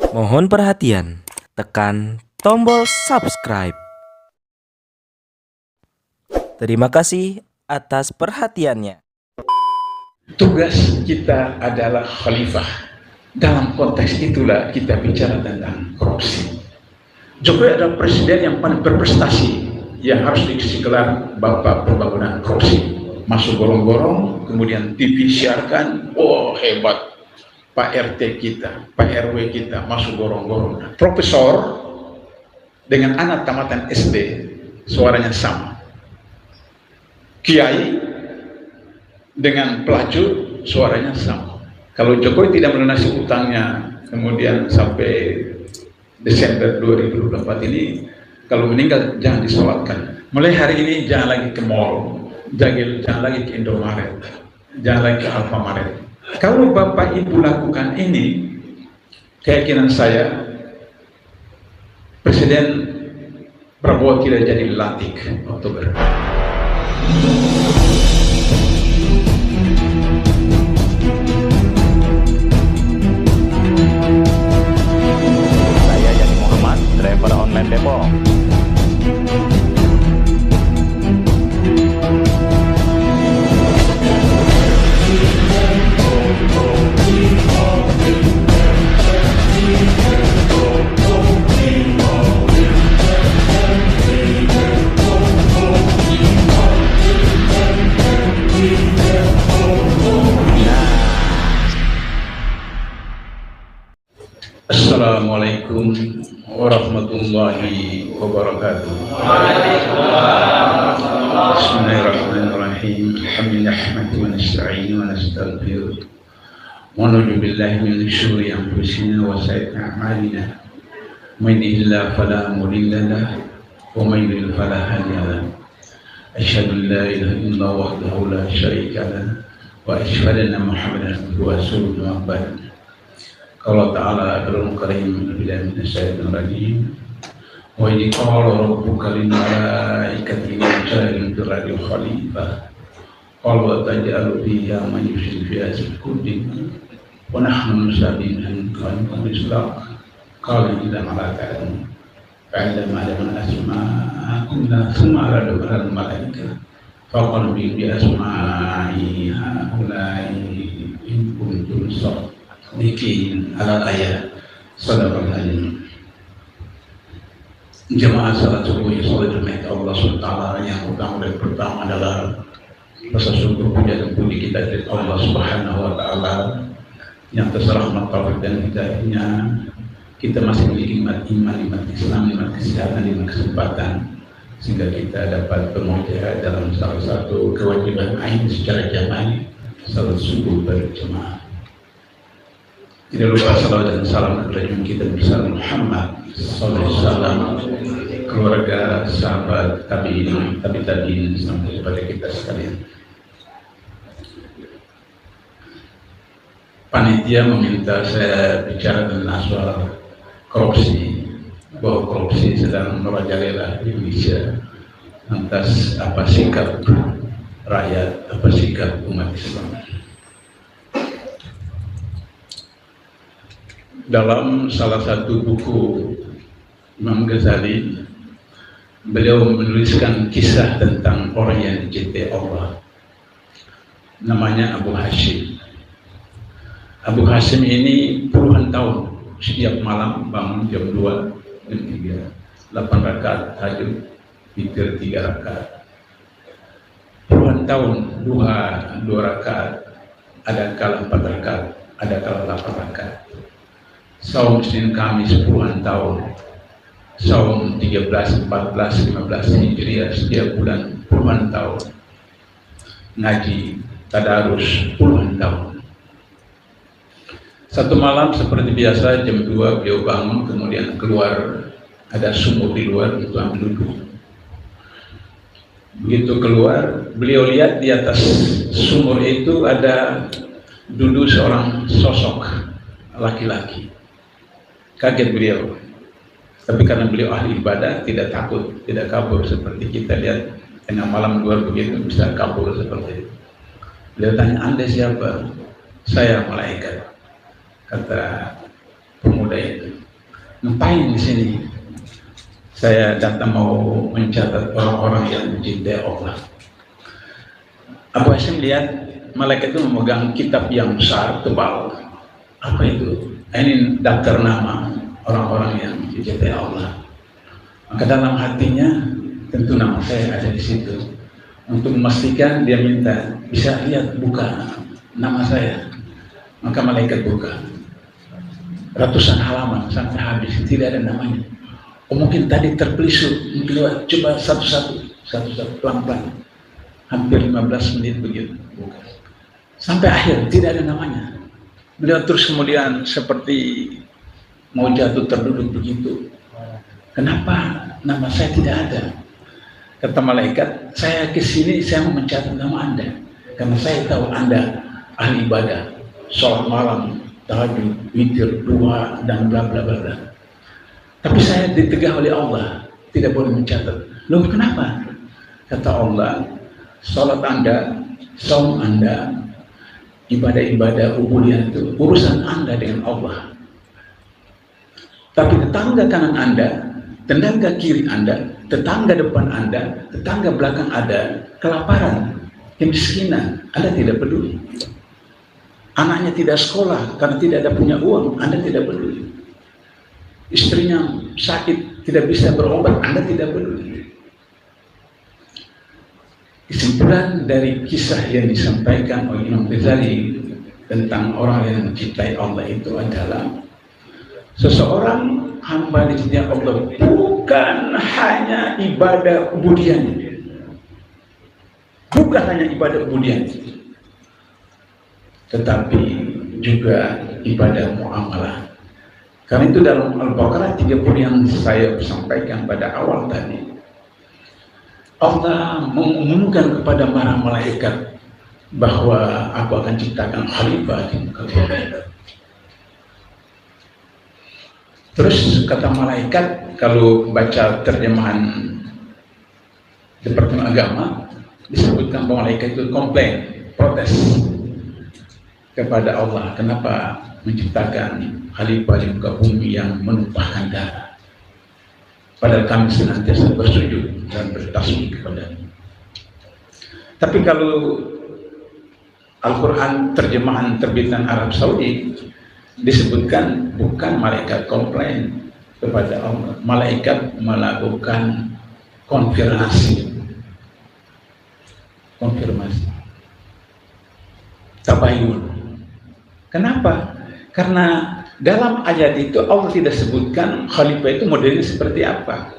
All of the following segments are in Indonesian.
Mohon perhatian, tekan tombol subscribe. Terima kasih atas perhatiannya. Tugas kita adalah khalifah. Dalam konteks itulah kita bicara tentang korupsi. Jokowi adalah presiden yang paling berprestasi, yang harus dikasih gelar Bapak Pembangunan Korupsi. Masuk gorong-gorong, kemudian TV siarkan, oh hebat Pak RT kita, Pak RW kita masuk gorong-gorong. Profesor dengan anak tamatan SD suaranya sama. Kiai dengan pelacur suaranya sama. Kalau Jokowi tidak melunasi utangnya kemudian sampai Desember 2024 ini, kalau meninggal jangan disolatkan. Mulai hari ini jangan lagi ke mall, jangan lagi ke Indomaret, jangan lagi ke Alfamaret. Kalau Bapak Ibu lakukan ini, keyakinan saya Presiden Prabowo tidak jadi lantik Oktober. Saya Yani Muhammad, driver online Depok. Assalamualaikum warahmatullahi wabarakatuh. Bismillahirrahmanirrahim. Alhamdulillah wa nasta'inu wa nastaghfiruh. Wa na'udzu billahi min syururi anfusina wa sayyi'ati a'malina. Man yahdihillahu fala mudilla lahu wa man yudlil fala hadiya lahu. Asyhadu an la ilaha illallah wahdahu la syarika lahu wa asyhadu anna Muhammadan abduhu wa rasuluhu amma ba'd. Qala ta'ala aqrarul karim billahi minasyaitonir rajim. Wa idh qala rabbuka lil malaikati ja'alun fil ardi khalifah qala wa taj'alu fiha man yufsidu fiha yasfiku wa nahnu nusabbihu bihamdika wa nusalli qala inna ma ta'lamun fa'lam ma'lamun asma'a kunna thumma aradu al malaika faqala bi asma'i haula'i in kuntum sadiqin ala ayat sadaqal alim. Jemaah salat subuh yang salat Jumat Allah SWT yang utama dan pertama adalah rasa syukur puja dan puji kita dari Allah Subhanahu wa taala yang terserah taufik dan hidayahnya kita masih memiliki iman, iman Islam, iman kesehatan, iman kesempatan sehingga kita dapat bermujahadah dalam salah satu kewajiban ain secara jamaah salat subuh berjemaah. Tidak lupa salawat dan salam kepada junjungan kita bersama Muhammad sallallahu alaihi wasallam, keluarga, sahabat, tabi'in sampai kepada kita sekalian. Panitia meminta saya bicara tentang soal korupsi, bahwa korupsi sedang merajalela di Indonesia. Lantas apa sikap rakyat, apa sikap umat Islam? Dalam salah satu buku Imam Ghazali, beliau menuliskan kisah tentang orang yang dicintai Allah. Namanya Abu Hashim. Abu Hashim ini puluhan tahun setiap malam bangun jam 2 dan 3, 8 rakaat tahajud, witir 3 rakaat. Puluhan tahun duha 2 rakaat, ada kala 4 rakaat, ada kala 8 rakaat. Saum Senin Kamis puluhan tahun, saum 13, 14, 15 Hijriah setiap bulan puluhan tahun, ngaji tadarus puluhan tahun. Satu malam seperti biasa jam 2 beliau bangun, kemudian keluar, ada sumur di luar untuk ambil wudhu. Begitu keluar, beliau lihat di atas sumur itu ada duduk seorang sosok laki-laki. Kaget beliau, tapi karena beliau ahli ibadah tidak takut, tidak kabur seperti kita lihat tengah malam luar begitu bisa kabur seperti itu. Beliau tanya, Anda siapa? Saya malaikat, kata pemuda itu. ngapain di sini? Saya datang mau mencatat orang-orang yang mencintai Allah. Abu Hashim lihat malaikat itu memegang kitab yang besar, tebal. Apa itu? Ini daftar nama orang-orang yang dicintai Allah. Maka dalam hatinya tentu nama saya ada di situ. Untuk memastikan dia minta bisa lihat buka nama saya. Maka malaikat buka ratusan halaman sampai habis, tidak ada namanya. Oh, mungkin tadi terpelisur, mungkin lewat. Coba satu-satu pelan-pelan. Hampir 15 menit begitu. Sampai akhir tidak ada namanya. Beliau terus kemudian seperti mau jatuh terduduk begitu. Kenapa nama saya tidak ada? Kata malaikat, saya kesini saya mau mencatat nama Anda. Karena saya tahu Anda ahli ibadah, sholat malam, tahajud, witir, doa, dan bla bla bla. Tapi saya ditegah oleh Allah, tidak boleh mencatat. Loh kenapa? Kata Allah, sholat Anda, saum Anda, ibadah-ibadah ubudiyah itu urusan Anda dengan Allah. Tapi tetangga kanan Anda, tetangga kiri Anda, tetangga depan Anda, tetangga belakang Anda, kelaparan, kemiskinan, Anda tidak peduli. Anaknya tidak sekolah karena tidak ada punya uang, Anda tidak peduli. Istrinya sakit, tidak bisa berobat, Anda tidak peduli. Kesimpulan dari kisah yang disampaikan oleh Imam Ghazali tentang orang yang mencintai Allah itu adalah seseorang hamba dicintai Allah bukan hanya ibadah ubudiyahnya, bukan hanya ibadah ubudiyahnya, tetapi juga ibadah muamalah. Karena itu dalam Al-Baqarah 30 yang saya sampaikan pada awal tadi, Allah mengumumkan kepada para malaikat bahwa aku akan ciptakan khalifah di muka bumi. Terus kata malaikat, kalau baca terjemahan Departemen Agama, disebutkan bahwa malaikat itu komplain, protes kepada Allah, kenapa menciptakan khalifah di muka bumi yang menumpahkan darah. Padahal kami senantiasa bersujud dan bertasbih kepada-Nya. Tapi kalau Al-Quran terjemahan terbitan Arab Saudi disebutkan bukan malaikat komplain kepada Allah, malaikat melakukan konfirmasi, tabayun. Kenapa? Karena dalam ayat itu Allah tidak sebutkan khalifah itu modelnya seperti apa,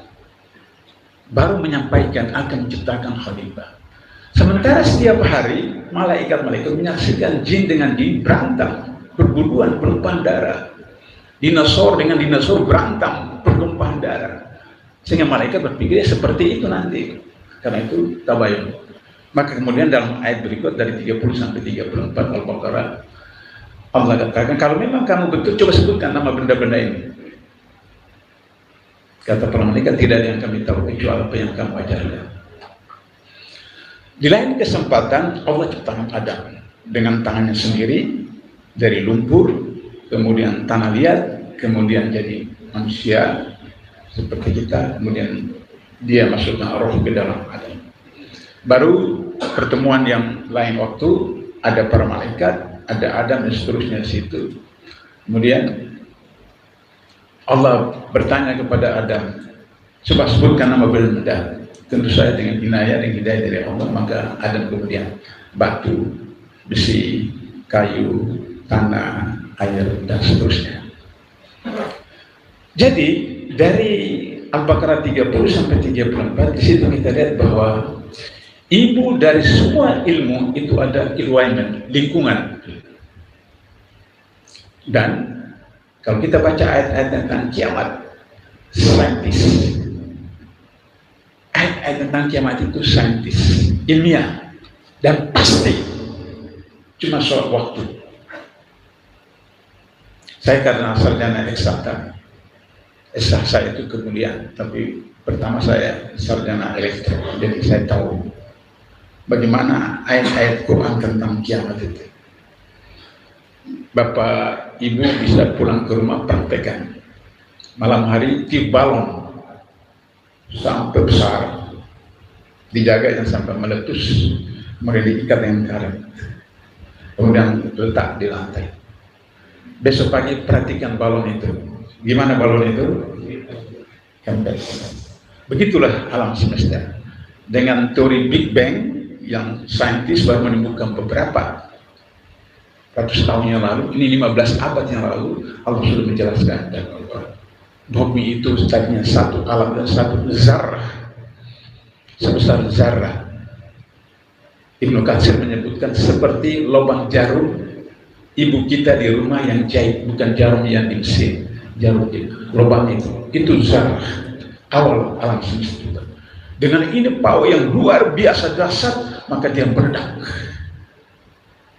baru menyampaikan akan menciptakan khalifah. Sementara setiap hari malaikat-malaikat menyaksikan jin dengan jin berantem, perburuan, penumpahan darah, dinosaur dengan dinosaur berantem, pertumpahan darah, sehingga malaikat berpikir seperti itu nanti. Karena itu tabayun. Maka kemudian dalam ayat berikut dari 30 sampai 34 Al-Baqarah, Allah katakan, kalau memang kamu betul, coba sebutkan nama benda-benda ini. Kata para malaikat, tidak ada yang kami tahu kecuali apa yang kamu ajarkan. Di lain kesempatan, Allah ciptakan Adam dengan tangannya sendiri dari lumpur, kemudian tanah liat, kemudian jadi manusia seperti kita, kemudian dia masukkan roh ke dalam Adam. Baru pertemuan yang lain waktu ada para malaikat, ada Adam dan seterusnya di situ. Kemudian Allah bertanya kepada Adam, coba sebutkan nama benda. Tentu saja dengan inayah dan hidayah dari Allah, maka Adam kemudian batu, besi, kayu, tanah, air, dan seterusnya. Jadi dari Al-Baqarah 30 sampai 34 di situ kita lihat bahwa ibu dari semua ilmu itu ada environment, lingkungan. Dan kalau kita baca ayat-ayat tentang kiamat, saintis. Ayat-ayat tentang kiamat itu saintis, ilmiah, dan pasti cuma soal waktu. Saya karena sarjana eksakta, saya itu kemudian, tapi pertama saya sarjana elektro, jadi saya tahu bagaimana ayat-ayat Quran tentang kiamat itu. Bapak Ibu bisa pulang ke rumah praktekkan. malam hari tiup balon sampai besar, dijaga jangan sampai meletus, kemudian diikat dengan karet, kemudian letak di lantai. Besok pagi perhatikan balon itu, gimana balon itu? Kempes. Begitulah alam semesta. Dengan teori Big Bang yang saintis baru menemukan beberapa ratus tahun yang lalu, ini 15 abad yang lalu, Allah sudah menjelaskan bahwa bumi itu tadinya satu alam dan satu zarah, sebesar zarah. Ibnu Katsir menyebutkan seperti lubang jarum ibu kita di rumah yang jahit, bukan jarum yang di mesin, jarum lubang itu zarah, awal alam semesta. Dengan ini power yang luar biasa dahsyat, maka dia meledak,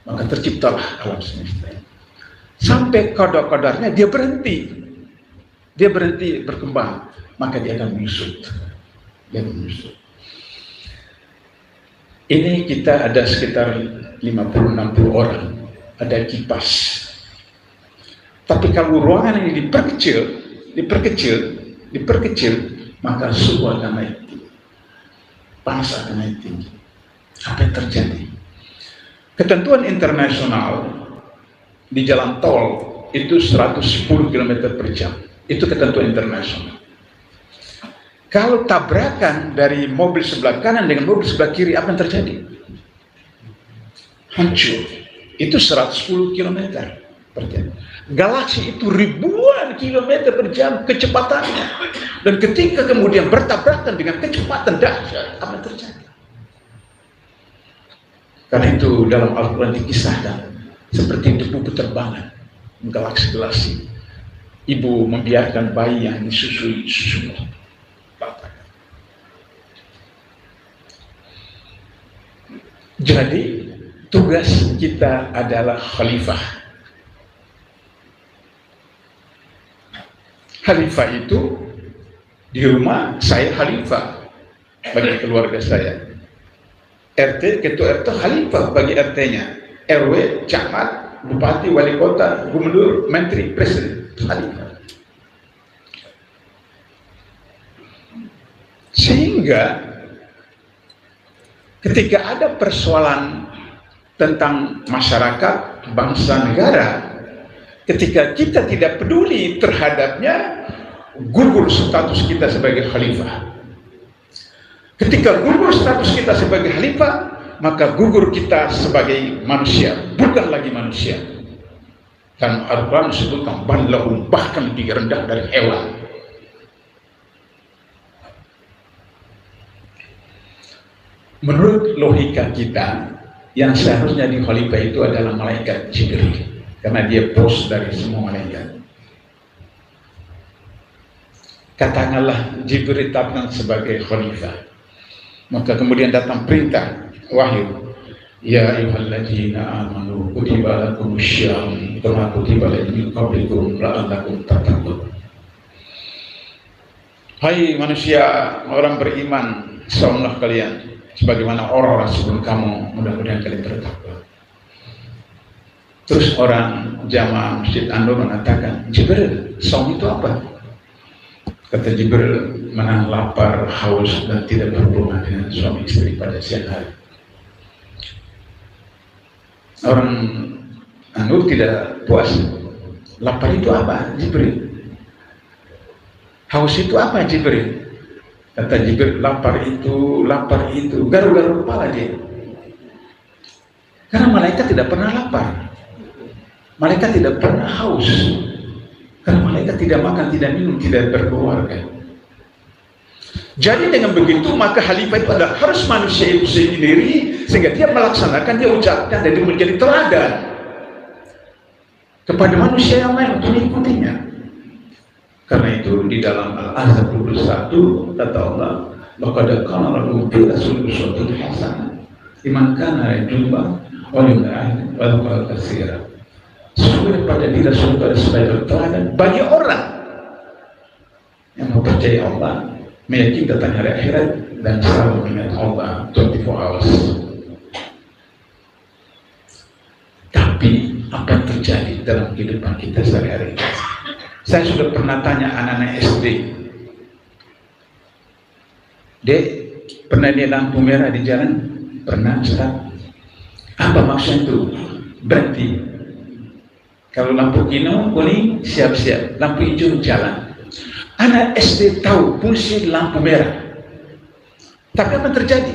maka terciptalah alam semesta. Sampai kadar-kadarnya dia berhenti berkembang, maka dia akan menyusut. Ini kita ada sekitar 50-60 orang, ada kipas. Tapi kalau ruangan ini diperkecil, maka suhu akan naik, panas akan naik tinggi. Apa yang terjadi? Ketentuan internasional di jalan tol itu 110 km per jam. Itu ketentuan internasional. Kalau tabrakan dari mobil sebelah kanan dengan mobil sebelah kiri, apa yang terjadi? Hancur. Itu 110 km per jam. Galaksi itu ribuan kilometer per jam kecepatannya. Dan ketika kemudian bertabrakan dengan kecepatan dahsyat, apa yang terjadi? Karena itu dalam Al-Quran dikisahkan seperti debu beterbangan, galaksi-galaksi. Ibu membiarkan bayi yang disusui susu bapak. Jadi tugas kita adalah khalifah. Khalifah itu di rumah saya khalifah bagi keluarga saya. RT, ketua RT khalifah bagi RT-nya. RW, camat, bupati, wali kota, gubernur, menteri, presiden. Khalifah. Sehingga ketika ada persoalan tentang masyarakat, bangsa, negara, ketika kita tidak peduli terhadapnya, gugur status kita sebagai khalifah. Ketika gugur status kita sebagai khalifah, maka gugur kita sebagai manusia, bukan lagi manusia. Dan Al-Quran disebutkan balahum, bahkan lebih rendah dari hewan. Menurut logika kita, yang seharusnya di khalifah itu adalah malaikat Jibril, karena dia bos dari semua malaikat. Katakanlah Jibril ditetapkan sebagai khalifah, maka kemudian datang perintah wahyu, ya ayyuhalladzina amanu kutiba lakumussyam kama kutiba alal ladzina min qablikum la'allakum tattaqun. Hai manusia, orang beriman, saumlah kalian sebagaimana orang-orang sebelum kamu, mudah-mudahan kalian bertakwa. Terus orang jamaah Masjid An-Nur mengatakan, Jibril, saum itu apa? Kata Jibril, menahan lapar, haus, dan tidak berhubungan dengan suami istri pada siang hari. Orang An-Nur tidak puas. Lapar itu apa, Jibril? Haus itu apa, Jibril? Kata Jibril, lapar itu, garu-garu kepala dia. Karena malaikat tidak pernah lapar, malaikat tidak pernah haus, karena malaikat tidak makan, tidak minum, tidak berkeluarga. Jadi dengan begitu maka khalifah itu adalah harus manusia itu sendiri, sehingga dia melaksanakan, dia ucapkan, dan dia menjadi teladan kepada manusia yang lain untuk mengikutinya. Karena itu di dalam Al-Ahzab 21 kata Allah, laqad kana lakum fi rasulillahi uswatun hasanah liman kana yarjullaha wal yawmal akhir wa dzakara katsiran. Sesungguhnya pada diri Rasul ada sebagai teladan bagi orang yang mempercayai Allah, meyakini tentang hari akhirat, dan selalu mengingat Allah 24 hours. Tapi apa yang terjadi dalam kehidupan kita sehari-hari? Saya sudah pernah tanya anak-anak SD, Dek, pernah lihat lampu merah di jalan? Pernah, Ustaz. Apa maksudnya itu? Berhenti. Kalau lampu kuning, siap-siap. Lampu hijau, jalan. Anak SD tahu fungsi lampu merah. Tapi apa terjadi?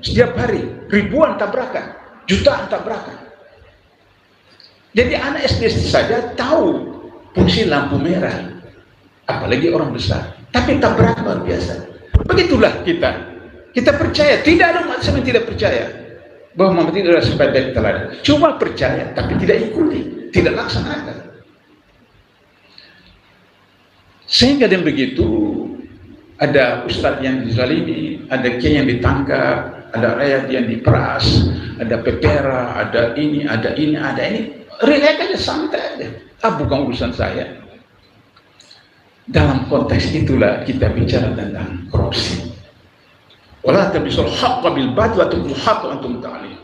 Setiap hari, ribuan tabrakan, jutaan tabrakan. Jadi anak SD saja tahu fungsi lampu merah. Apalagi orang besar. Tapi tabrakan luar biasa. Begitulah kita. Kita percaya. Tidak ada umat yang tidak percaya bahwa Muhammad itu adalah sebaik teladan. Cuma percaya, tapi tidak ikuti, tidak laksanakan. Sehingga dengan begitu, ada ustadz yang dizalimi, ada kiai yang ditangkap, ada rakyat yang diperas, ada pepera, ada ini, ada ini, ada ini. Relax aja, santai aja. Bukan urusan saya. Dalam konteks itulah kita bicara tentang korupsi. Wala tabisul haqqa bil batil wa tuqul haqqa antum ta'lim.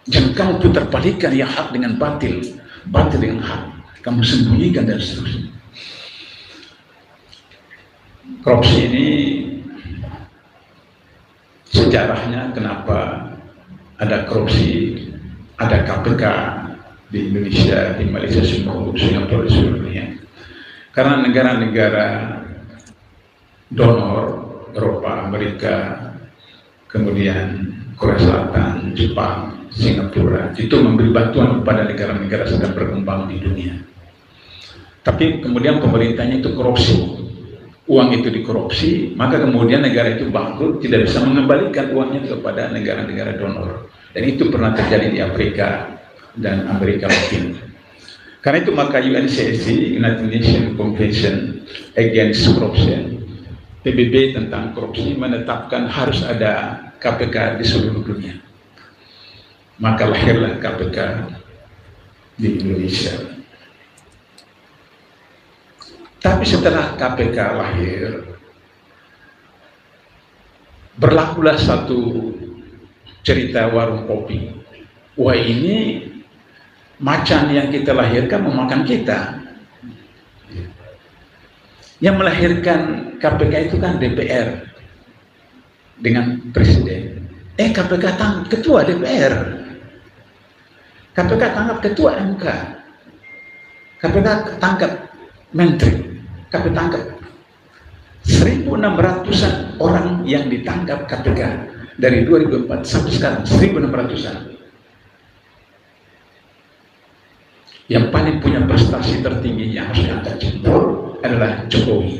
Jangan kamu putar balikan yang hak dengan batil, batil dengan hak. Kamu sembunyikan dan seterusnya. Korupsi ini sejarahnya kenapa ada korupsi, ada KPK di Indonesia, di Malaysia, Singapura, di seluruh dunia. Karena negara-negara donor Eropa, Amerika, kemudian Korea Selatan, Jepang, Singapura itu memberi bantuan kepada negara-negara sedang berkembang di dunia. Tapi kemudian pemerintahnya itu korupsi, uang itu dikorupsi, maka kemudian negara itu bangkrut, tidak bisa mengembalikan uangnya kepada negara-negara donor. Dan itu pernah terjadi di Afrika dan Amerika Latin. Karena itu maka UNCSC, United Nations Convention Against Corruption, PBB tentang korupsi menetapkan harus ada KPK di seluruh dunia. Maka lahirlah KPK di Indonesia. Tapi setelah KPK lahir, berlakulah satu cerita warung kopi. Wah, ini macan yang kita lahirkan memakan kita. Yang melahirkan KPK itu kan DPR dengan presiden. KPK tangkap ketua DPR, KPK tangkap ketua MK, KPK tangkap menteri, KPK tangkap 1.600-an orang yang ditangkap KPK dari 2004 sampai sekarang, 1.600-an. Yang paling punya prestasi tertinggi yang harus diangkat jempol adalah Jokowi.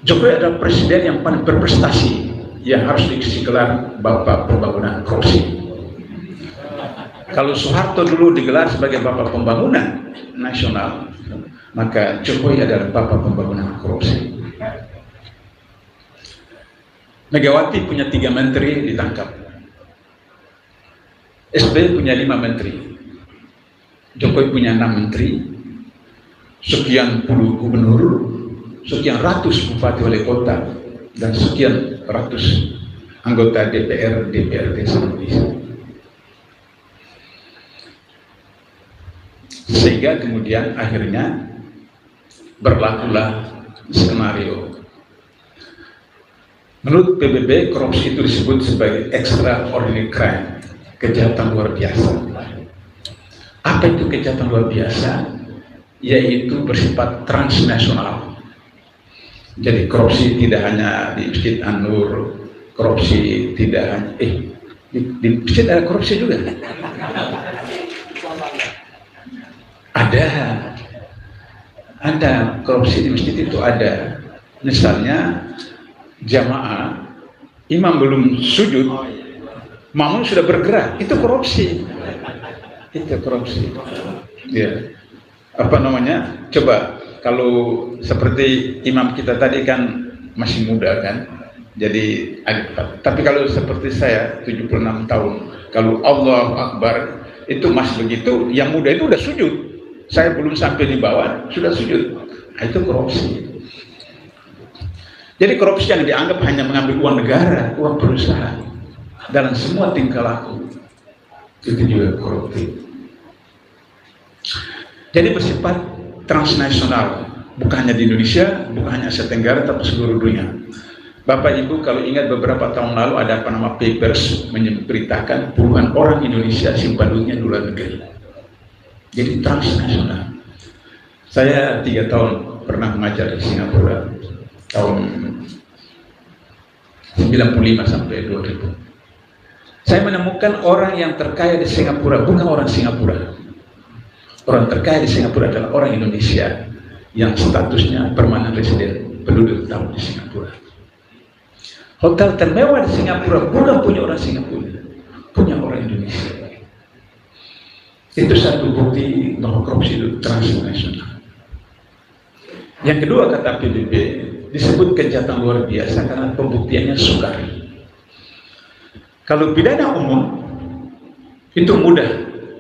Jokowi adalah presiden yang paling berprestasi yang harus dikasih gelar Bapak Pembangunan Korupsi. Kalau Soeharto dulu digelar sebagai Bapak Pembangunan Nasional, maka Jokowi adalah Bapak Pembangunan Korupsi. Megawati punya 3 menteri ditangkap. SBY punya 5 menteri. Jokowi punya 6 menteri, sekian puluh gubernur, sekian ratus bupati wali kota, dan sekian ratus anggota DPR, DPRD Indonesia. Sehingga kemudian akhirnya berlakulah skenario. Menurut PBB, korupsi itu disebut sebagai extraordinary crime, kejahatan luar biasa. Apa itu kejahatan luar biasa? Yaitu bersifat transnasional. Jadi korupsi tidak hanya di Masjid An-Nur, korupsi tidak hanya di masjid ada korupsi juga. Ada korupsi di masjid itu ada. Misalnya jamaah, imam belum sujud, makmum sudah bergerak, itu korupsi. Itu korupsi. Ya. Apa namanya? Coba kalau seperti imam kita tadi kan masih muda kan. Jadi tapi kalau seperti saya 76 tahun, kalau Allahu Akbar itu masih begitu, yang muda itu udah sujud. Saya belum sampai di bawah sudah sujud. Nah, itu korupsi. Jadi korupsi yang dianggap hanya mengambil uang negara, uang perusahaan dalam semua tingkah laku, itu juga korupsi. Jadi bersifat transnasional, bukan hanya di Indonesia, bukan hanya Asia Tenggara, tapi seluruh dunia. Bapak Ibu kalau ingat beberapa tahun lalu ada Panama Papers memberitakan puluhan orang Indonesia simpan duitnya di luar negeri. Jadi transnasional. Saya 3 tahun pernah mengajar di Singapura tahun 95 sampai 2000. Saya menemukan orang yang terkaya di Singapura bukan orang Singapura. Orang terkaya di Singapura adalah orang Indonesia yang statusnya permanent resident, penduduk tetap di Singapura. Hotel termewah di Singapura bukan punya orang Singapura, punya orang Indonesia. Itu satu bukti bahwa korupsi itu transnasional. Yang kedua, kata PBB, disebut kejahatan luar biasa karena pembuktiannya sukar. Kalau pidana umum itu mudah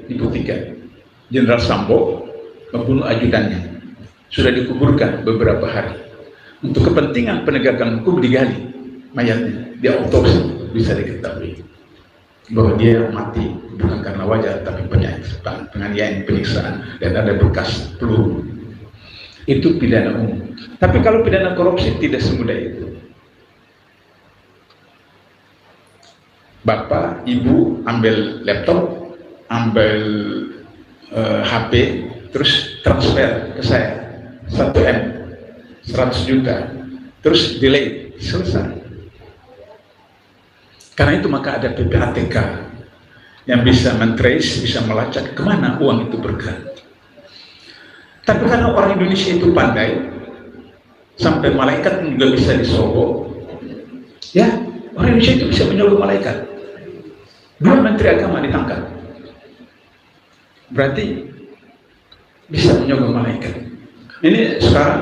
dibuktikan. Jenderal Sambo membunuh ajudannya, sudah dikuburkan beberapa hari. Untuk kepentingan penegakan hukum digali mayatnya, dia autopsi, bisa diketahui bahwa dia mati bukan karena wajar tapi penganiayaan, penyiksaan, dan ada bekas peluru. Itu pidana umum. Tapi kalau pidana korupsi tidak semudah itu. Bapak, Ibu ambil laptop, ambil HP, terus transfer ke saya 1M, 100 juta, terus delay, selesai. Karena itu maka ada PPATK yang bisa mentrace, bisa melacak kemana uang itu bergerak. Tapi karena orang Indonesia itu pandai, sampai malaikat juga bisa disogok, ya, orang Indonesia itu bisa menyogok malaikat. 2 menteri agama ditangkap, berarti bisa menyogok malaikat. Ini sekarang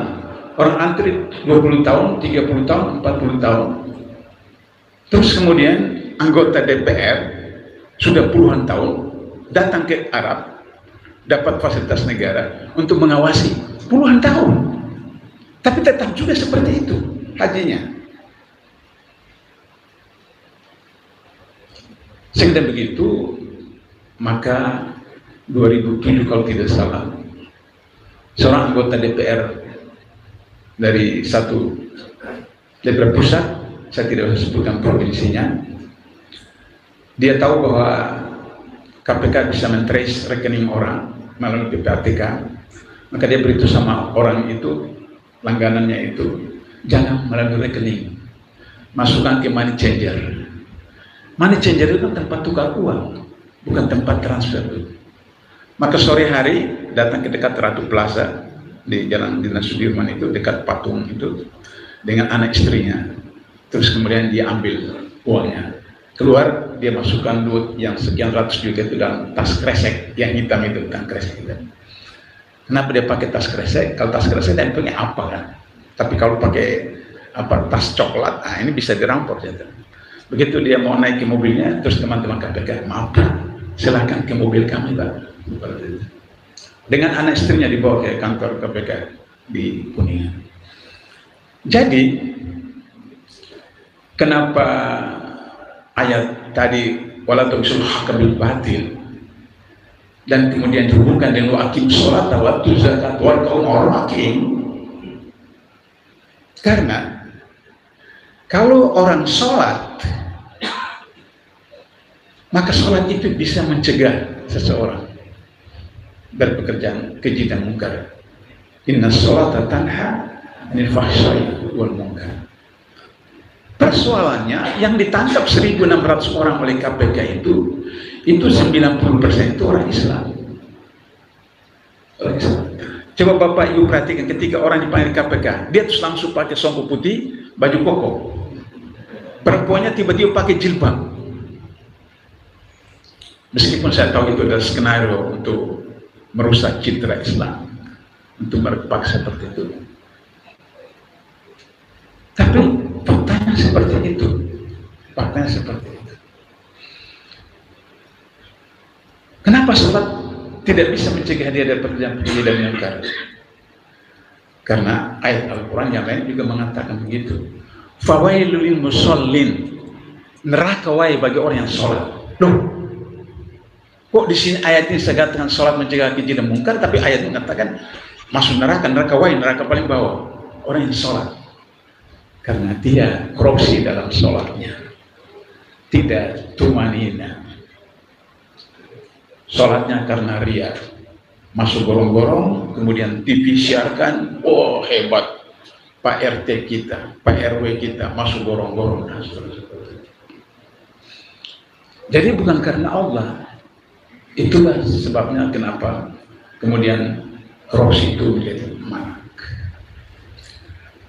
orang antri 20 tahun, 30 tahun, 40 tahun. Terus kemudian anggota DPR sudah puluhan tahun datang ke Arab, dapat fasilitas negara untuk mengawasi puluhan tahun, tapi tetap juga seperti itu hajinya. Sehingga begitu, maka 2007 kalau tidak salah, seorang anggota DPR dari satu DPR pusat, saya tidak usah sebutkan provinsinya, dia tahu bahwa KPK bisa mentrace rekening orang melalui PPATK, maka dia beritahu sama orang itu, langganannya itu, jangan melalui rekening, masukkan ke money changer. Money changer itu kan tempat tukar uang, bukan tempat transfer. Maka sore hari datang ke dekat Ratu Plaza di Jalan Dinas Sudirman itu, dekat patung itu, dengan anak istrinya. Terus kemudian dia ambil uangnya, keluar, dia masukkan duit yang sekian ratus juta itu dalam tas kresek yang hitam itu, bukan kresek itu. Kenapa dia pakai tas kresek? Kalau tas kresek dia punya apa kan? Tapi kalau pakai tas coklat, ini bisa dirampok ya. Begitu dia mau naik ke mobilnya, terus teman-teman KPK, maaf, silahkan ke mobil kami, Pak. Dengan anak istrinya dibawa ke kantor KPK di Kuningan. Jadi, kenapa ayat tadi wala tuqsul haqqa bil batil dan kemudian dihubungkan dengan wa aqim sholata wa atu zakat warka'u ma'rufin? Karena kalau orang sholat, maka sholat itu bisa mencegah seseorang dari pekerjaan keji dan mungkar. Inna sholata tanha 'anil fahsya'i wal munkar. Persoalannya yang ditangkap 1.600 orang oleh KPK itu 90% itu orang Islam. Coba Bapak Ibu perhatikan ketika orang dipanggil KPK, dia terus langsung pakai songkok putih, baju koko. Perempuannya tiba-tiba pakai jilbab. Meskipun saya tahu itu adalah skenario untuk merusak citra Islam, untuk berpaksa seperti itu. Tapi faktanya seperti itu. Faktanya seperti itu. Kenapa sholat tidak bisa mencegah dia dari pekerjaan keji dan mungkar? Karena ayat Al-Quran yang lain juga mengatakan begitu. Fawailul lil musallin, neraka wae bagi orang yang sholat. Loh, Kok di sini ayat ini saya katakan sholat mencegah keji dan mungkar, tapi ayat mengatakan masuk neraka, neraka paling bawah orang yang sholat, karena dia korupsi dalam sholatnya, tidak tumanina, sholatnya karena ria, masuk gorong-gorong, kemudian TV siarkan, oh hebat Pak RT kita, Pak RW kita masuk gorong-gorong. Jadi bukan karena Allah. Itulah sebabnya kenapa kemudian korupsi itu menjadi marak.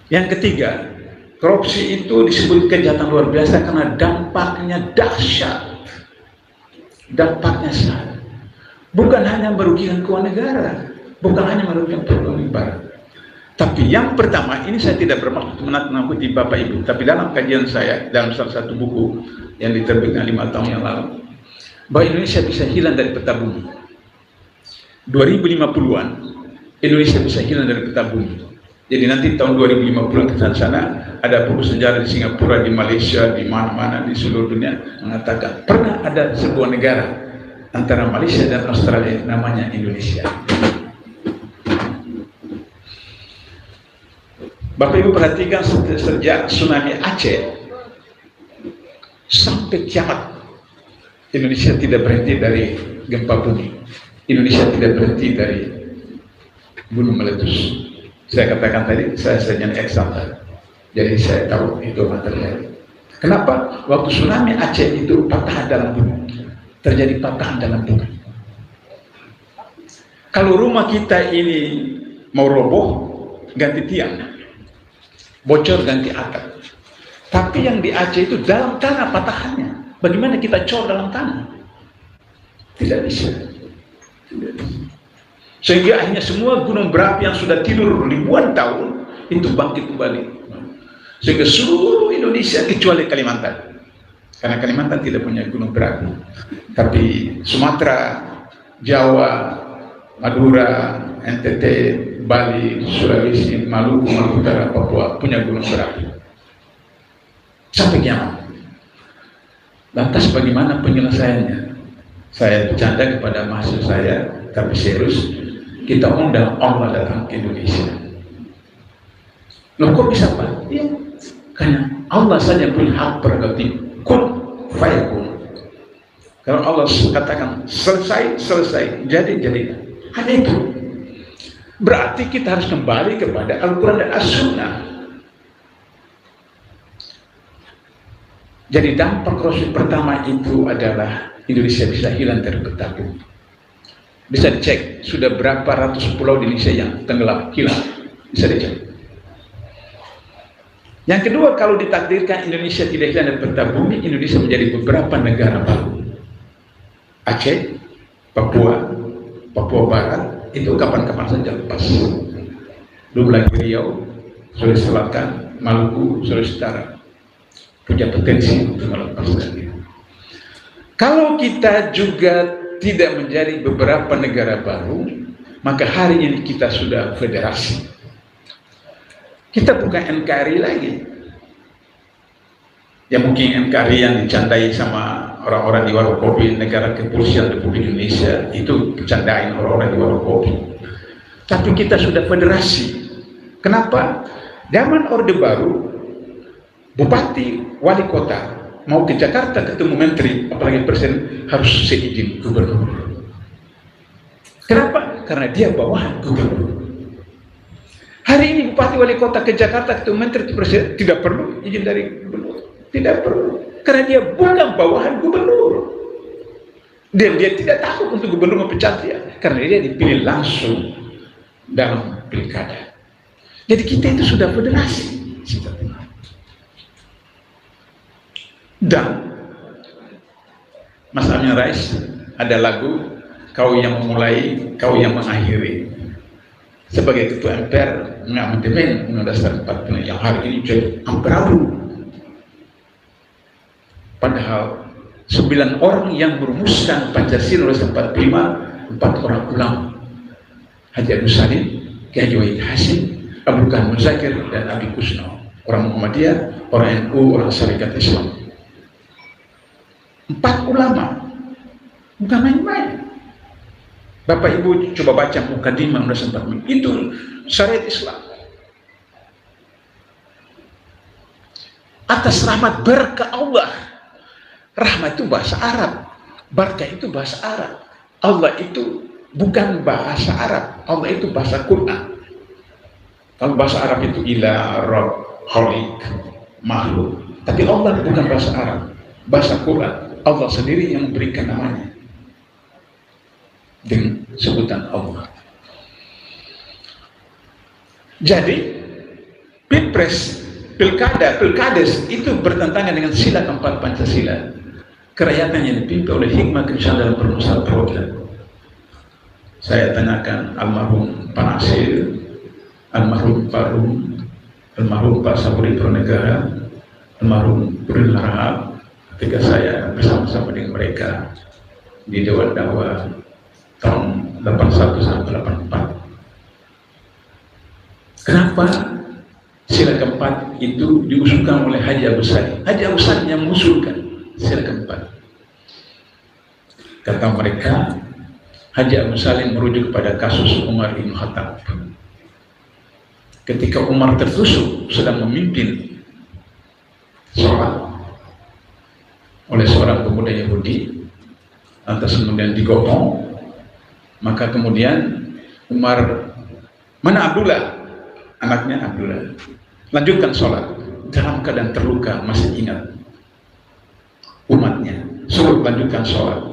Yang ketiga, korupsi itu disebut kejahatan luar biasa karena dampaknya dahsyat. Dampaknya sangat. Bukan hanya merugikan keuangan negara, bukan hanya merugikan perekonomian barat. Tapi yang pertama, ini saya tidak bermaksud menakut-nakuti Bapak Ibu, tapi dalam kajian saya, dalam salah satu buku yang diterbitkan 5 tahun yang lalu, bahwa Indonesia bisa hilang dari peta bumi. 2050-an, Indonesia bisa hilang dari peta bumi. Jadi nanti tahun 2050 ke sana, ada buku sejarah di Singapura, di Malaysia, di mana-mana, di seluruh dunia, mengatakan, pernah ada sebuah negara, antara Malaysia dan Australia, namanya Indonesia. Bapak Ibu perhatikan sejak tsunami Aceh sampai kiamat, Indonesia tidak berhenti dari gempa bumi. Indonesia tidak berhenti dari gunung meletus. Saya katakan tadi, saya hanya eksakta. Jadi saya tahu itu material. Kenapa? Waktu tsunami Aceh itu patahan dalam bumi. Terjadi patahan dalam bumi. Kalau rumah kita ini mau roboh, ganti tiang. Bocor ganti atap. Tapi yang di Aceh itu dalam tanah patahannya. Bagaimana kita cor dalam tanah? Tidak bisa. Tidak bisa. Sehingga akhirnya semua gunung berapi yang sudah tidur ribuan tahun itu bangkit kembali. Sehingga seluruh Indonesia kecuali Kalimantan. Karena Kalimantan tidak punya gunung berapi. Tapi Sumatera, Jawa, Madura, NTT, Bali, Sulawesi, Maluku, Maluku Utara, Papua punya gunung berapi. Sampai kiamat. Lantas bagaimana penyelesaiannya? Saya bercanda kepada mahasiswa saya, tapi serius, kita undang Allah datang ke Indonesia. Loh kok bisa Pak? Iya, karena Allah saja punya hak prerogatif. Kun fayakun. Kalau Allah katakan selesai, jadi. Hanya itu. Berarti kita harus kembali kepada Al-Quran dan As-Sunnah. Jadi dampak korupsi pertama itu adalah Indonesia bisa hilang dari peta bumi. Bisa dicek, sudah berapa ratus pulau di Indonesia yang tenggelam, hilang. Bisa dicek. Yang kedua, kalau ditakdirkan Indonesia tidak hilang dari peta bumi, Indonesia menjadi beberapa negara baru. Aceh, Papua Barat, itu kapan-kapan saja lepas. Belum lagi Riau, Sulawesi Selatan, Maluku, Sulawesi Utara. Punya potensi untuk melepaskannya. Kalau kita juga tidak menjadi beberapa negara baru, maka hari ini kita sudah federasi. Kita bukan NKRI lagi. Ya mungkin NKRI yang dicandai sama orang-orang di warung kopi, negara kepolisian Republik Indonesia, itu bercandain orang-orang di warung kopi. Tapi kita sudah federasi. Kenapa? Zaman Orde Baru, bupati, wali kota mau ke Jakarta ketemu menteri, apalagi presiden, harus seizin gubernur. Kenapa? Karena dia bawahan gubernur. Hari ini bupati, wali kota ke Jakarta ketemu menteri, presiden, tidak perlu izin dari gubernur. Tidak perlu, karena dia bukan bawahan gubernur. Dan dia tidak takut untuk gubernur memecat dia, karena dia dipilih langsung dalam pilkada. Jadi kita itu sudah federasi. Dan Mas Amin Rais ada lagu Kau yang memulai, kau yang mengakhiri. Sebagai ketua MPR mengamandemen Undang-Undang Dasar 45 yang hari ini jadi amperadul. Padahal 9 orang yang merumuskan Pancasila 45, 4 orang ulama, Haji Agus Salim, Kiai Wahid Hasim, Abdul Kahn Muzakir, dan Abi Kusno, orang Muhammadiyah, orang NU, orang Syarikat Islam. 4 ulama. Bukan main-main. Bapak Ibu coba baca Mukadimah 1945. Itu syariat Islam. Atas rahmat berkah Allah. Rahmat itu bahasa Arab. Berkah itu bahasa Arab. Allah itu bukan bahasa Arab. Allah itu bahasa Quran. Kalau bahasa Arab itu ilah, Rabb, Khaliq, makhluk. Tapi Allah bukan bahasa Arab. Bahasa Quran. Allah sendiri yang memberikan namanya. Dengan sebutan Allah. Jadi pilpres, pilkades itu bertentangan dengan sila keempat Pancasila. Kerakyatan yang dipimpin oleh hikmah kebijaksanaan dalam permasalahan perwakilan. Saya tanyakan almarhum Pak Nasir, almarhum Pak Rum, almarhum Pak Saburi Pronegara, almarhum Puril Harahap, ketika saya bersama-sama dengan mereka di Dewan Dakwah tahun 81 sampai 84. Kenapa sila keempat itu diusulkan oleh Haji Agus Salim? Haji Agus Salim yang mengusulkan sila keempat. Kata mereka, Haji Agus Salim merujuk kepada kasus Umar bin Khattab. Ketika Umar tertusuk sedang memimpin sholat oleh seorang pemuda Yahudi, lantas kemudian digotong. Maka kemudian Umar, mana Abdullah? Anaknya Abdullah. Lanjutkan sholat. Dalam keadaan terluka, masih ingat umatnya. Suruh lanjutkan sholat.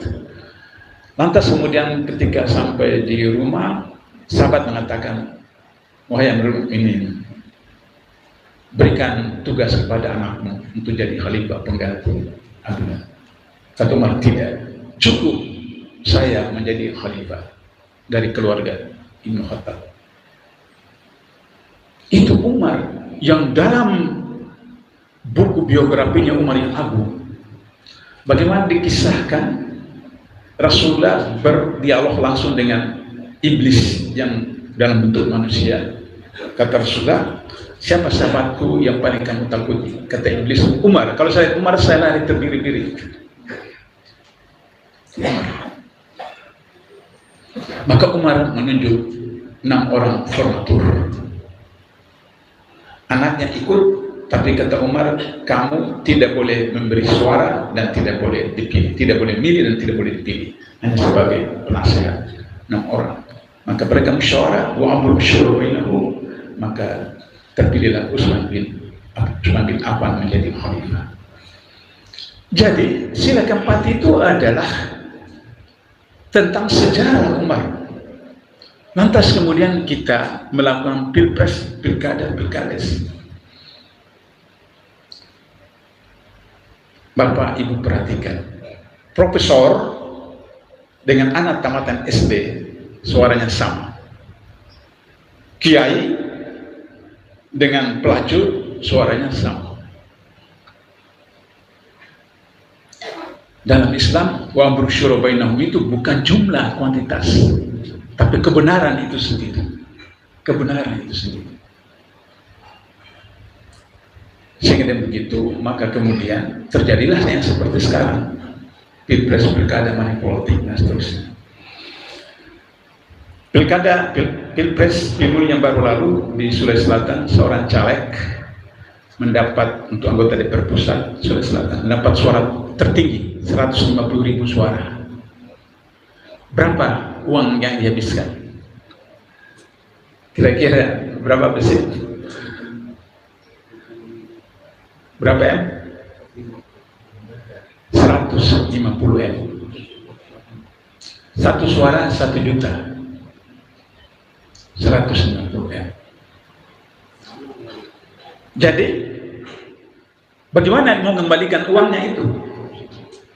Lantas kemudian ketika sampai di rumah, sahabat mengatakan, wahai Amirul Mukminin, berikan tugas kepada anakmu untuk jadi khalifah pengganti Abdullah. Kata Umar, tidak. Cukup saya menjadi khalifah dari keluarga Ibnu Khattab. Itu Umar yang dalam buku biografinya Umar yang Agung, bagaimana dikisahkan Rasulullah berdialog langsung dengan iblis yang dalam bentuk manusia. Kata Rasulullah, siapa sahabatku yang paling kamu takuti? Kata iblis, Umar. Kalau saya Umar, saya lari terdiri-diri. Maka Umar menunjuk 6 orang formatur. Anaknya ikut, tapi kata Umar, kamu tidak boleh memberi suara dan tidak boleh dipilih, tidak boleh milih dan tidak boleh dipilih, hanya sebagai penasehat. 6 orang. Maka mereka musyawarah, wa amru syura bainahum, maka terpilihlah Utsman bin Affan menjadi khalifah. Jadi sila keempat itu adalah tentang sejarah Umar. Lantas kemudian kita melakukan pilpres, pilkada, pilkades. Bapak Ibu perhatikan, profesor dengan anak tamatan SD suaranya sama. Kiai dengan pelacur suaranya sama. Dalam Islam, wa amru syura bainahum itu bukan jumlah kuantitas, tapi kebenaran itu sendiri. Kebenaran itu sendiri. Sehingga dengan begitu, maka kemudian terjadilah yang seperti sekarang. Pilpres, pilkada, money politik, dan seterusnya. Pilpres pemilu yang baru lalu di Sulawesi Selatan, seorang caleg mendapat untuk anggota DPR Pusat Sulawesi Selatan, mendapat suara tertinggi, 150.000 suara. Berapa uang yang dihabiskan? Kira-kira berapa besar? Berapa M? 150 M. Satu suara 1 juta. 150 M. Jadi bagaimana mau mengembalikan uangnya itu?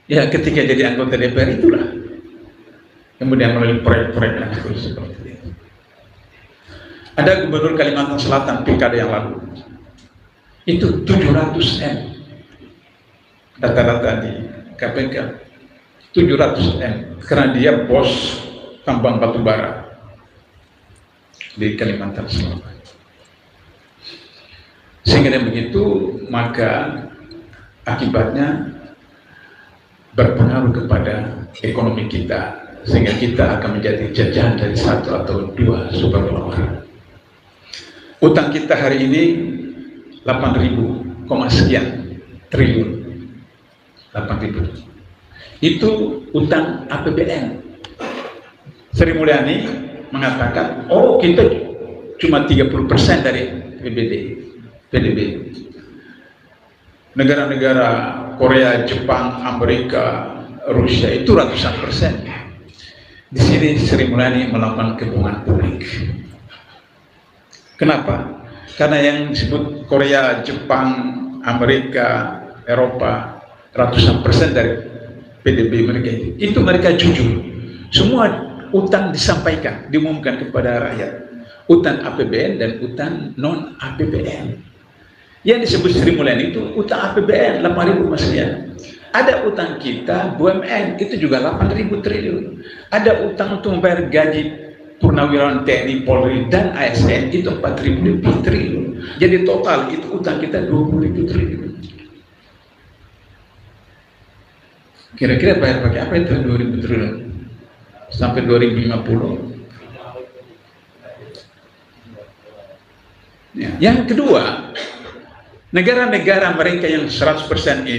Ya ketika jadi anggota DPR itulah. Kemudian melalui proyek-proyek yang seperti itu. Ada gubernur Kalimantan Selatan pilkada yang lalu. Itu 700 M. Data-data di KPK 700 M karena dia bos tambang batu bara di Kalimantan Selatan. Sehingga dengan begitu maka akibatnya berpengaruh kepada ekonomi kita, sehingga kita akan menjadi jajahan dari satu atau dua superpower. Utang kita hari ini 8.000, sekian triliun. 8.000. Itu utang APBN. Sri Mulyani mengatakan, oh kita cuma 30% dari PDB. Negara-negara Korea, Jepang, Amerika, Rusia itu ratusan persen. Di sini Sri Mulyani melakukan kebohongan publik. Kenapa? Karena yang disebut Korea, Jepang, Amerika, Eropa, ratusan persen dari PDB mereka itu mereka jujur. Semua utang disampaikan, diumumkan kepada rakyat. Utang APBN dan utang non APBN. Yang disebut Sri Mulyani itu utang APBN 8.000 sekian. Ada utang kita BUMN itu juga 8.000 triliun. Ada utang untuk membayar gaji purnawirawan TNI, Polri dan ASN itu 4.000 lebih triliun. Jadi total itu utang kita 20.000 triliun. Kira-kira bayar pakai apa itu 2.000 triliun? Sampai 2050. Ya. Yang kedua, negara-negara mereka yang 100%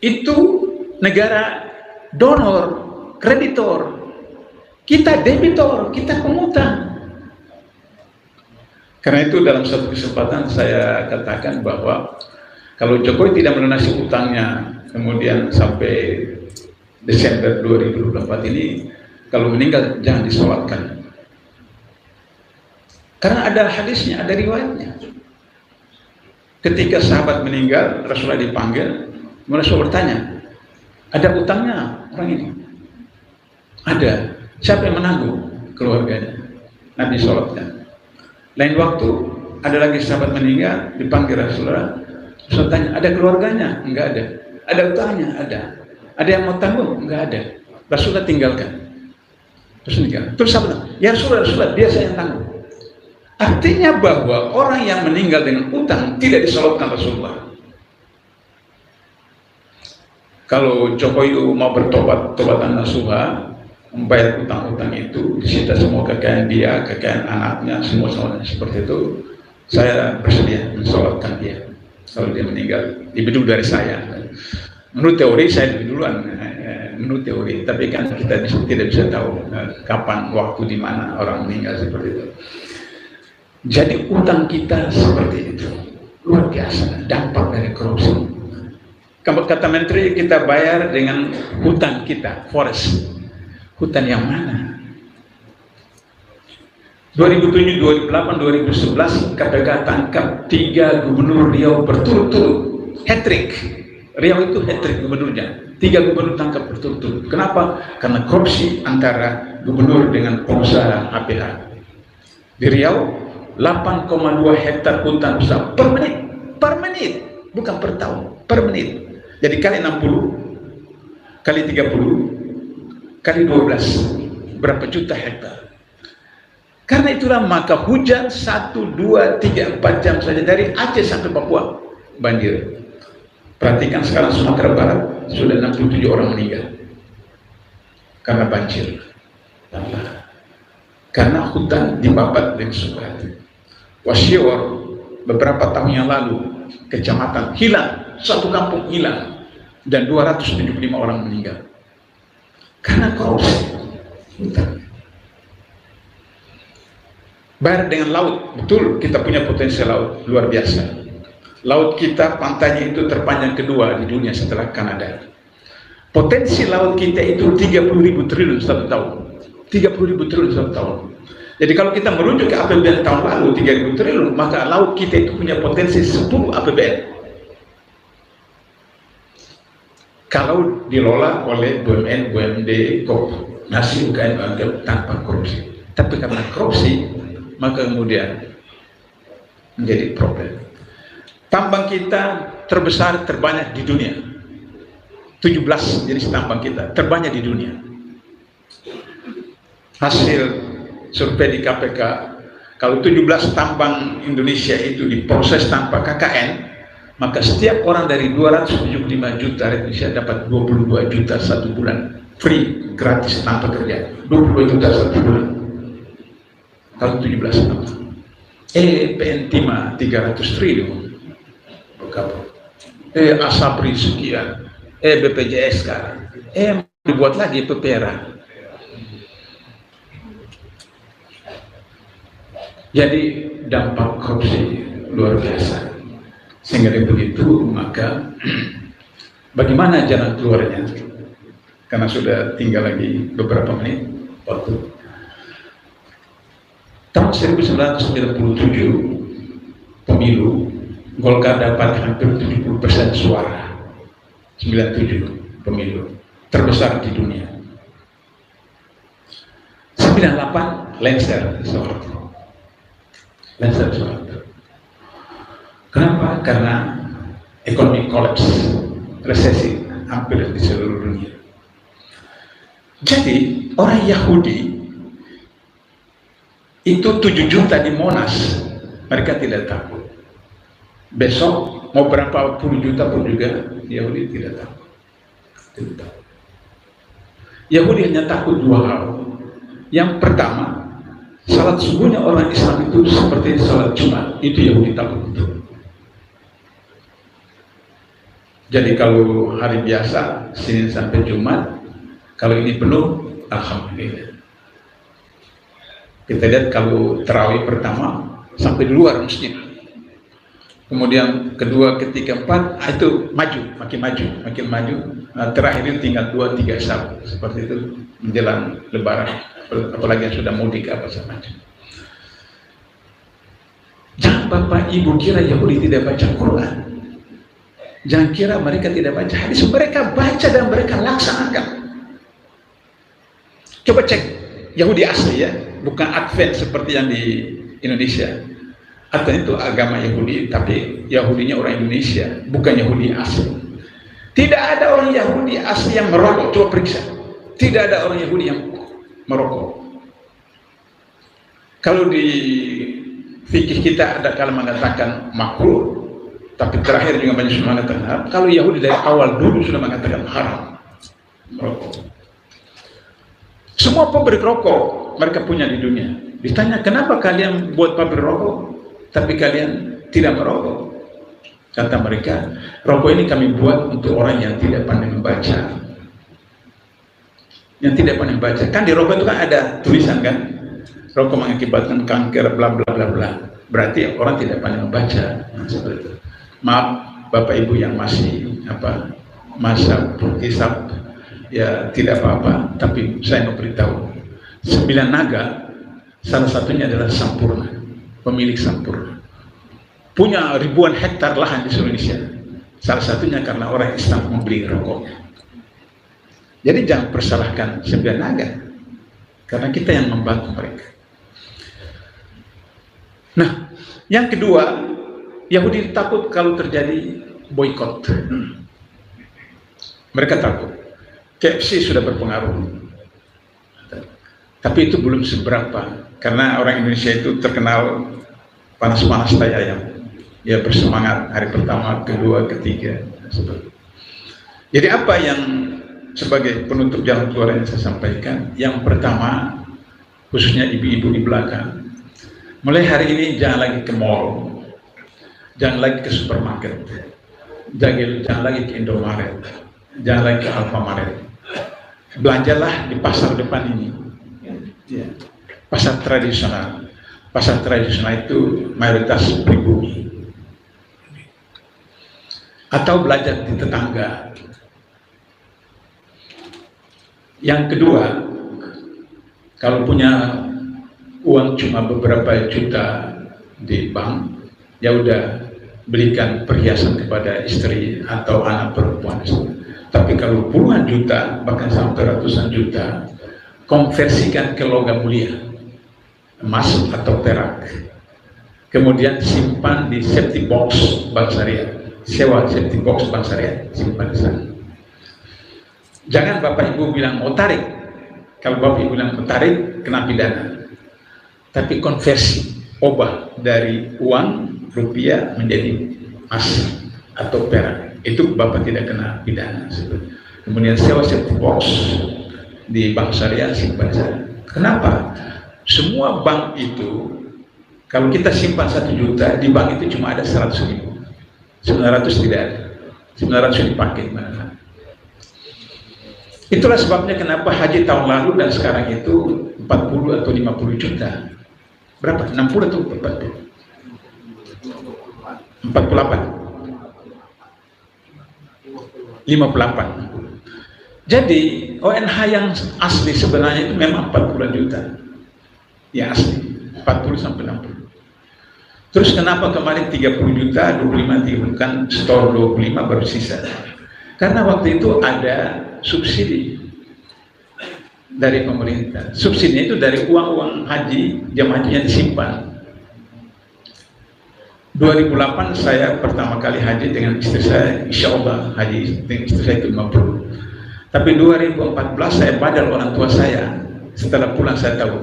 itu negara donor, kreditor. Kita debitor, kita pengutang. Karena itu dalam satu kesempatan saya katakan bahwa kalau Jokowi tidak melunasi utangnya, kemudian sampai Desember 2024 ini, kalau meninggal jangan disolatkan. Karena ada hadisnya, ada riwayatnya. Ketika sahabat meninggal, Rasulullah dipanggil, Rasulullah bertanya, ada utangnya orang ini? Ada. Siapa yang menanggung? Keluarganya. Nabi sholatkan. Lain waktu, ada lagi sahabat meninggal, dipanggil Rasulullah. Rasulullah tanya, ada keluarganya? Enggak ada. Ada utangnya? Ada. Ada yang mau tanggung? Enggak ada. Rasulullah tinggalkan. Terus meninggal. Terus sahabat, ya Rasulullah, dia saya yang tanggung. Artinya bahwa orang yang meninggal dengan utang tidak disolatkan Rasulullah. Kalau Jokowi mau bertobat, tobatan nasuha, membayar utang-utang itu, disita semua kekayaan dia, kekayaan anaknya, semua seperti itu, saya bersedia mensolatkan dia. Kalau dia meninggal, lebih dulu dari saya. Menurut teori saya lebih duluan, menurut teori. Tapi kan kita tidak bisa tahu kapan, waktu, di mana orang meninggal seperti itu. Jadi utang kita seperti itu, luar biasa dampak dari korupsi. Kata Menteri, kita bayar dengan hutan kita, forest. Hutan yang mana? 2007, 2008, 2011 KPK tangkap 3 gubernur Riau berturut-turut, hat-trick. Riau itu hat-trick gubernurnya, 3 gubernur tangkap berturut-turut. Kenapa? Karena korupsi antara gubernur dengan pengusaha APH. Di Riau 8,2 hektar hutan besar per menit, bukan per tahun, per menit. Jadi kali 60, kali 30, kali 12, berapa juta hektar. Karena itulah maka hujan 1, 2, 3, 4 jam saja dari Aceh sampai Papua banjir. Perhatikan sekarang Sumatera Barat sudah 67 orang meninggal karena banjir. Karena hutan dibabat dengan sukat. Wasior beberapa tahun yang lalu kecamatan hilang, satu kampung hilang dan 275 orang meninggal. Karena korupsi. Bayar dengan laut, betul kita punya potensi laut luar biasa. Laut kita pantainya itu terpanjang kedua di dunia setelah Kanada. Potensi laut kita itu 30.000 triliun satu tahun. 30.000 triliun satu tahun. Jadi kalau kita merujuk ke APBN tahun lalu 3.000 triliun, maka laut kita itu punya potensi 10 APBN. Kalau dikelola oleh BUMN, BUMD, koordinasi UKM tanpa korupsi. Tapi karena korupsi, maka kemudian menjadi problem. Tambang kita terbesar, terbanyak di dunia. 17 jenis tambang kita, terbanyak di dunia. Hasil survei di KPK, kalau 17 tambang Indonesia itu diproses tanpa KKN, maka setiap orang dari 275 juta rakyat Indonesia dapat 22 juta satu bulan, free, gratis, tanpa kerja. 22 juta satu bulan tahun 17 tahun. PN Timah 300 triliun berkabut. Asabri sekian, BPJS sekarang, dibuat lagi PPRA. Jadi dampak korupsi luar biasa. Sehingga dari begitu, maka bagaimana jalan keluarnya? Karena sudah tinggal lagi beberapa menit waktu. Tahun 1997 pemilu, Golkar dapat hampir 70% suara. 97 pemilu terbesar di dunia. 98 Lengser Soeharto. Kenapa? Karena ekonomi kolaps, resesi hampir di seluruh dunia. Jadi orang Yahudi itu 7 juta di Monas, mereka tidak takut. Besok mau berapa puluh juta pun juga Yahudi tidak takut. Yahudi hanya takut dua hal. Yang pertama, salat subuhnya orang Islam itu seperti salat Jumat, itu Yahudi takut betul. Jadi kalau hari biasa Senin sampai Jumat, kalau ini penuh, alhamdulillah. Kita lihat kalau tarawih pertama sampai di luar masjid, kemudian kedua, ketiga, empat, itu makin maju. Nah, terakhir ini tinggal 2-3 sab, seperti itu menjelang Lebaran, apalagi yang sudah mudik apa semacam. Jangan Bapak Ibu kira Yahudi tidak baca Quran. Jangan kira mereka tidak baca hadis, mereka baca dan mereka laksanakan. Coba cek Yahudi asli ya, bukan Advent seperti yang di Indonesia. Advent itu agama Yahudi, tapi Yahudinya orang Indonesia, bukan Yahudi asli. Tidak ada orang Yahudi asli yang merokok, coba periksa. Tidak ada orang Yahudi yang merokok. Kalau di fikih kita ada kalau mengatakan makruh, tapi terakhir juga banyak sudah mengatakan haram. Kalau Yahudi dari awal dulu sudah mengatakan haram merokok. Semua pabrik rokok mereka punya di dunia. Ditanya kenapa kalian buat pabrik rokok, tapi kalian tidak merokok? Kata mereka, rokok ini kami buat untuk orang yang tidak pandai membaca. Yang tidak pandai membaca. Kan di rokok itu kan ada tulisan kan, rokok mengakibatkan kanker, bla bla bla bla. Berarti orang tidak pandai membaca. Nah, seperti itu. Maaf Bapak Ibu yang masih masa hisab, ya tidak apa-apa, tapi saya mau beritahu 9 naga, salah satunya adalah Sampurna, pemilik Sampurna, punya ribuan hektar lahan di seluruh Indonesia, salah satunya karena orang Islam membeli rokoknya. Jadi jangan persalahkan 9 naga, karena kita yang membantu mereka. Nah, yang kedua, Yahudi takut kalau terjadi boykot. Mereka takut. KFC sudah berpengaruh. Tapi itu belum seberapa. Karena orang Indonesia itu terkenal panas-panas tai ayam. Ya bersemangat hari pertama, kedua, ketiga. Jadi apa yang sebagai penutup jalan keluar yang saya sampaikan? Yang pertama, khususnya ibu-ibu di belakang. Mulai hari ini jangan lagi ke mall. Jangan lagi ke supermarket, jangan lagi ke Indomaret, jangan lagi ke Alfamaret. Belanjalah di pasar depan ini, ya. Pasar tradisional. Pasar tradisional itu mayoritas pribumi. Atau belajar di tetangga. Yang kedua, kalau punya uang cuma beberapa juta di bank, ya udah belikan perhiasan kepada istri atau anak perempuan. Tapi kalau puluhan juta, bahkan sampai ratusan juta, konversikan ke logam mulia, emas atau perak. Kemudian simpan di safety box bank syariah, sewa safety box bank syariah, simpan di sana. Jangan Bapak Ibu bilang mau tarik. Kalau Bapak Ibu bilang mau tarik, kena pidana. Tapi konversi, ubah dari uang rupiah menjadi emas. atau perak. Itu Bapak tidak kena pidana. Kemudian sewa safety box di bank syariah simpan saja. Kenapa? Semua bank itu kalau kita simpan 1 juta di bank itu cuma ada 100.000, 900 tidak ada, 900 dipakai mana. Itulah sebabnya kenapa haji tahun lalu dan sekarang itu 40 atau 50 juta. Berapa? 60 atau 40? 48. 58. Jadi ONH yang asli sebenarnya itu memang 40 juta. Ya asli 40 sampai 60. Terus kenapa kemarin 30 juta, 25 kan store 25 baru sisa? Karena waktu itu ada subsidi dari pemerintah. Subsidinya itu dari uang haji, jemaah haji yang disimpan. 2008 saya pertama kali haji dengan istri saya, insya Allah haji dengan istri saya itu 50. Tapi 2014 saya badal orang tua saya. Setelah pulang saya tahu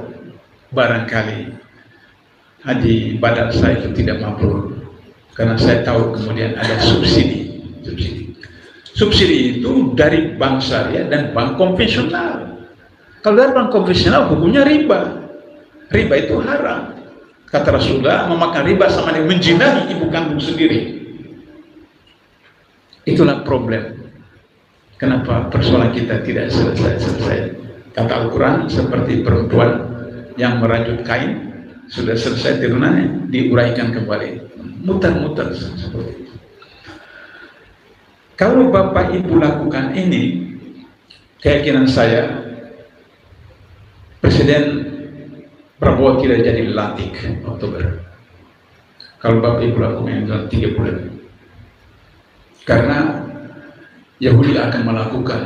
barangkali haji badal saya itu tidak mabrur, karena saya tahu kemudian ada subsidi. Subsidi itu dari bank syariah dan bank konvensional. Kalau dari bank konvensional hukumnya riba. Riba itu haram. Kata Rasulullah, memakan riba sama dengan menjinahi ibu kandung sendiri. Itulah problem. Kenapa persoalan kita tidak selesai? Kata Al-Quran, seperti perempuan yang merajut kain, sudah selesai turunannya, diuraikan kembali. Mutar-mutar seperti itu. Kalau Bapak Ibu lakukan ini, keyakinan saya, Presiden Prabowo tidak jadi lantik Oktober. Kalau Bapak Ibu lakukan dalam 3 bulan. Karena Yahudi akan melakukan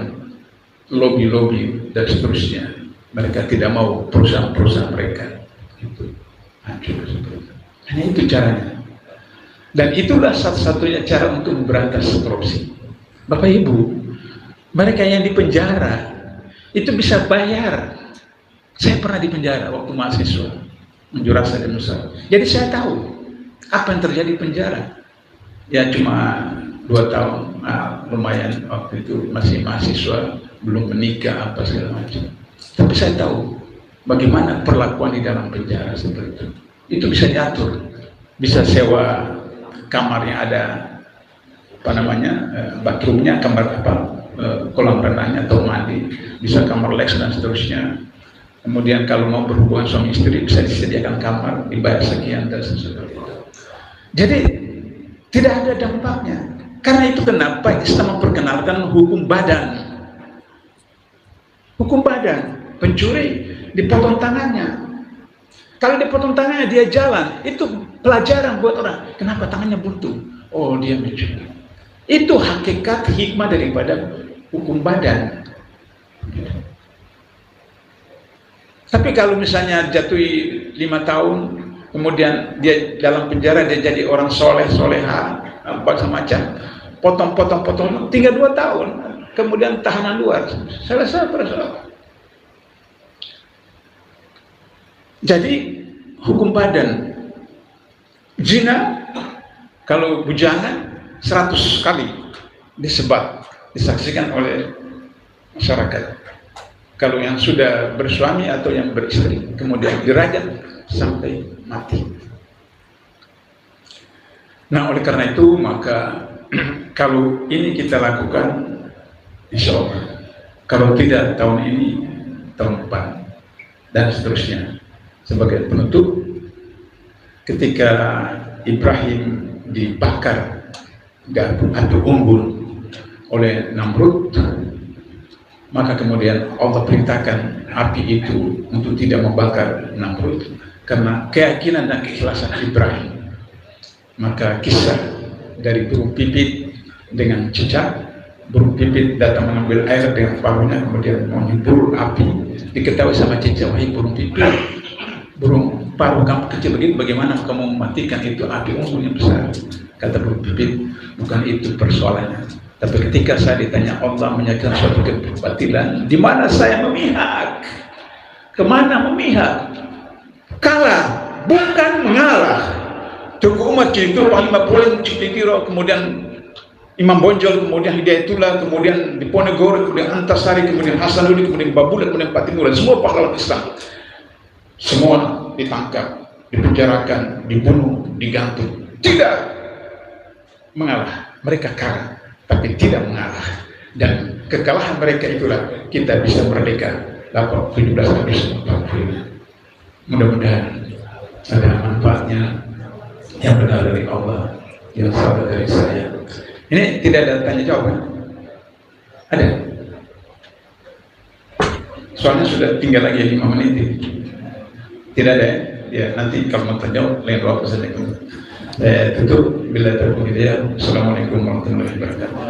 lobby-lobby dan seterusnya. Mereka tidak mau perusahaan-perusahaan mereka itu hancur seperti itu. Hanya itu caranya. Dan itulah satu-satunya cara untuk memberantas korupsi. Bapak Ibu, mereka yang di penjara itu bisa bayar. Saya pernah di penjara waktu mahasiswa, unjuk rasa dan usaha. Jadi saya tahu apa yang terjadi di penjara. Ya cuma 2 tahun, lumayan waktu itu masih mahasiswa, belum menikah apa segala macam. Tapi saya tahu bagaimana perlakuan di dalam penjara seperti itu. Itu bisa diatur, bisa sewa kamar yang ada bathroomnya, kamar kolam renangnya atau mandi, bisa kamar leks dan seterusnya. Kemudian kalau mau berhubungan suami istri bisa disediakan kamar, dibayar sekian dan seperti itu. Jadi tidak ada dampaknya. Karena itu kenapa Islam memperkenalkan hukum badan. Hukum badan, pencuri dipotong tangannya. Kalau dipotong tangannya dia jalan, itu pelajaran buat orang. Kenapa tangannya buntu? Oh dia mencuri. Itu hakikat hikmah daripada hukum badan. Tapi kalau misalnya jatuhi 5 tahun, kemudian dia dalam penjara dia jadi orang soleha, macam-macam, potong, tinggal 2 tahun, kemudian tahanan luar, selesai persoalan. Jadi hukum badan, zina, kalau bujangan 100 kali disebat, disaksikan oleh masyarakat. Kalau yang sudah bersuami atau yang beristri, kemudian dirajam sampai mati. Nah, oleh karena itu maka kalau ini kita lakukan, insya Allah, kalau tidak tahun ini, tahun depan, dan seterusnya. Sebagai penutup, ketika Ibrahim dibakar api unggun oleh Namrud, maka kemudian Allah perintahkan api itu untuk tidak membakar Namrud karena keyakinan dan keikhlasan Ibrahim. Maka kisah dari burung pipit dengan cicak, burung pipit datang mengambil air dengan paruhnya, kemudian menghibur api, diketahui sama cicak, wahai burung pipit, burung paruh kamu kecil begitu, bagaimana kamu mematikan itu api unggun yang besar? Kata burung pipit, bukan itu persoalannya. Tapi ketika saya ditanya Allah menyatakan suatu kebatilan, di mana saya memihak? Kemana memihak? Kalah, bukan mengalah. Tuku umat itu panglima polen cipitiro, kemudian Imam Bonjol, kemudian Hidayatullah, kemudian Diponegoro, kemudian Antasari, kemudian Hasanuddin, kemudian Babulat, kemudian Patimura, semua pahlawan Islam. Semua ditangkap, dipenjarakan, dibunuh, digantung. Tidak mengalah, mereka kalah, tapi tidak mengalah. Dan kekalahan mereka itulah kita bisa merdeka 17 Agustus 45. Mudah-mudahan ada manfaatnya yang benar dari Allah, yang salah dari saya. Ini tidak ada tanya jawab kan? Ada? Soalnya sudah tinggal lagi 5 menit ini. Tidak ada ya? Ya nanti kalau mau tanya jawab lain waktu saja. Tutup bila terpuji dia. Assalamualaikum warahmatullahi wabarakatuh.